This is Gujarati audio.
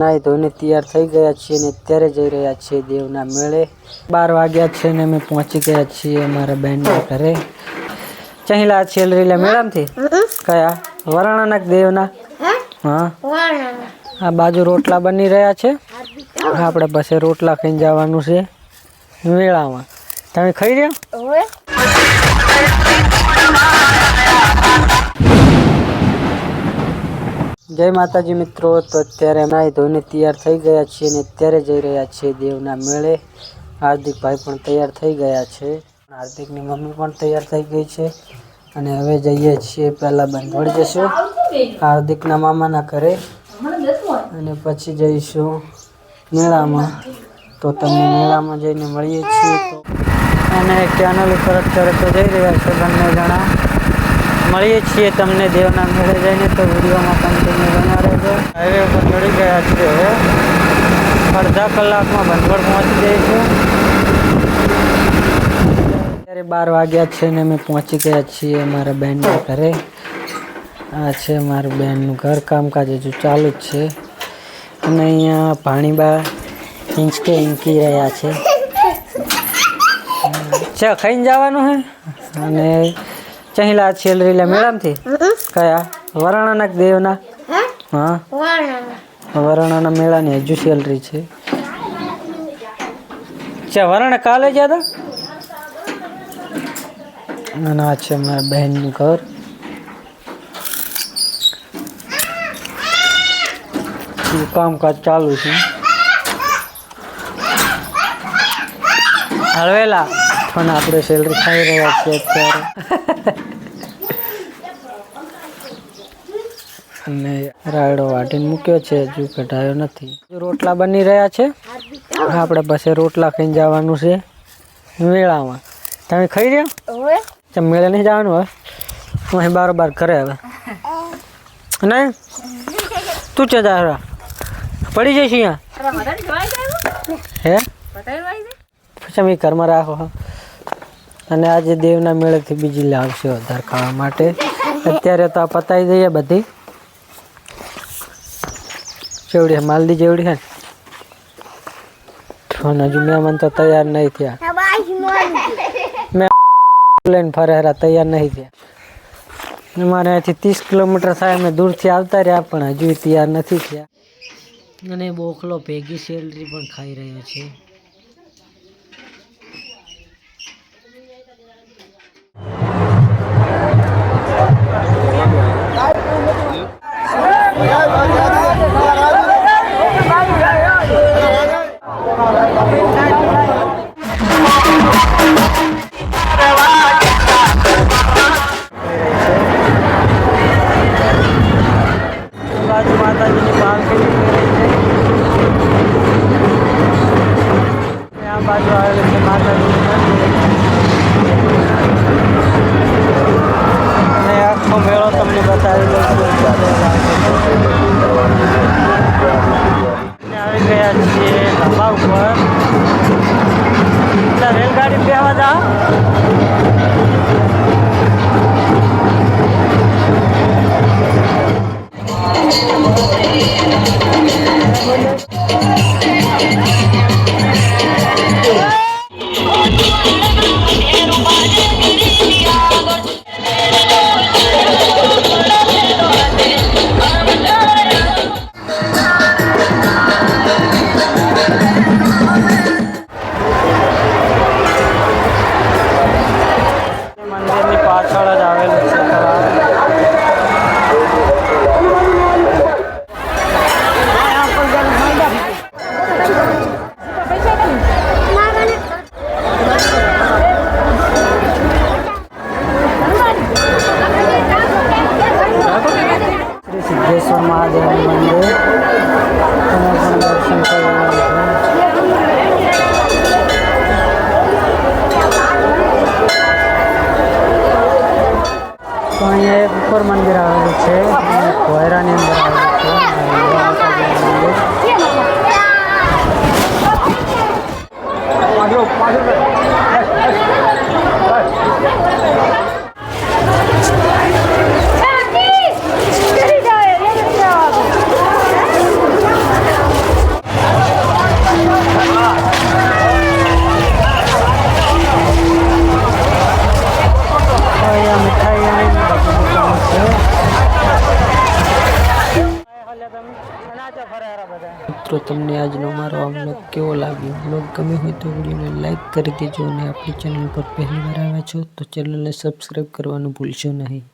નાઈ ધોઈને તૈયાર થઈ ગયા છીએ ને અત્યારે જઈ રહ્યા છીએ દેવના મેળે. 12 વાગ્યા છે ને અમે પહોંચી ગયા છીએ અમારા બેનના ઘરે. ચહીલા છેલરીલા મેળામાંથી કયા વરાણાના દેવના? હા, આ બાજુ રોટલા બની રહ્યા છે. આપણે પછી રોટલા ખાઈને જવાનું છે મેળામાં. તમે ખાઈ રહ્યા? જય માતાજી મિત્રો. તો અત્યારે નાઈ ધોઈને તૈયાર થઈ ગયા છીએ ને અત્યારે જઈ રહ્યા છીએ દેવના મેળે. હાર્દિકભાઈ પણ તૈયાર થઈ ગયા છે. હાર્દિકની મમ્મી પણ તૈયાર થઈ ગઈ છે અને હવે જઈએ છીએ. પહેલાં બંધવડ જશું હાર્દિકના મામાના ઘરે અને પછી જઈશું મેળામાં. તો તમને મેળામાં જઈને મળીએ છીએ. તો અને ચેનલ ઉપર અત્યારે તો જઈ રહ્યા છે બંને જણા. મળીએ છીએ તમને દેવના મેળે જઈને. તો વિડીયોમાં કન્ટિન્યુ બના રહેજો. હાઈવે ઉપર ચડી ગયા છીએ. હવે અડધા કલાકમાં બંધવડ પહોંચી જઈશું. અત્યારે 12 વાગ્યા છે ને અમે પહોંચી ગયા છીએ અમારા બેનના ઘરે. આ છે મારું બેનનું ઘર. કામકાજ હજુ ચાલુ જ છે અને અહીંયા પાણીબા હિંચકે હિંકી રહ્યા છે. ચા ખાઈને જવાનું હે. અને ચહીલા છેલરીલા મેળામાંથી કયા વરાણાના દેવના? હા, વરાણાના મેળાની હજુ સેલરી છે. ચા વરાણા કાલે ગયા હતા. અને આ છે મારા બહેનનું ઘર. કામકાજ ચાલુ છે. હળવેલા પણ આપણે સેલરી ખાઈ રહ્યા છીએ અત્યારે. અને રાયડો વાટીને મૂક્યો છે, હજુ કઢાયો નથી. રોટલા બની રહ્યા છે. આપણે પછી રોટલા ખાઈને જવાનું છે મેળામાં. તમે ખાઈ રહ્યા? મેળે નહીં જવાનું હવે? હું અહીં બારોબાર કરે હવે નહીં. તું છે જા પડી જઈશ અહીંયા હે પછી ઘરમાં રાખો. અને આજે દેવના મેળેથી બીજી લાવશે વધારે ખાવા માટે. અત્યારે તો આ પતાવી દઈએ બધી. ચેવડી માલદી જેવડી હે ને હજુ મહેમાન તો તૈયાર નહીં થયા. મેં લઈને ફરેરા તૈયાર નહીં થયા. અમારે અહીંથી 30 કિલોમીટર થાય. અમે દૂરથી આવતા રહ્યા પણ હજુ તૈયાર નથી થયા. અને બોખલો ભેગી સેલરી પણ ખાઈ રહ્યો છે. માતાજીની બાલ્કની આ બાજુ આવેલું છે માતાજીનું મંદિર. અને આખો મેળો તમને બતાવી દઉં છું. આવી ગયા છીએ ધાબા ઉપર. એટલે રેલગાડી બેહવા જાઓ. મંદિરની પાછળ જ આવેલું છે તળાવ. મિત્રો તમને આજનો મારો આ બ્લોગ કેવો લાગ્યો? બ્લોગ ગમે હોય તો વિડીયોને લાઈક કરી દેજો અને આપણી ચેનલ પર પહેલી વાર આવ્યા છો તો ચેનલને સબસ્ક્રાઈબ કરવાનું ભૂલશો નહીં.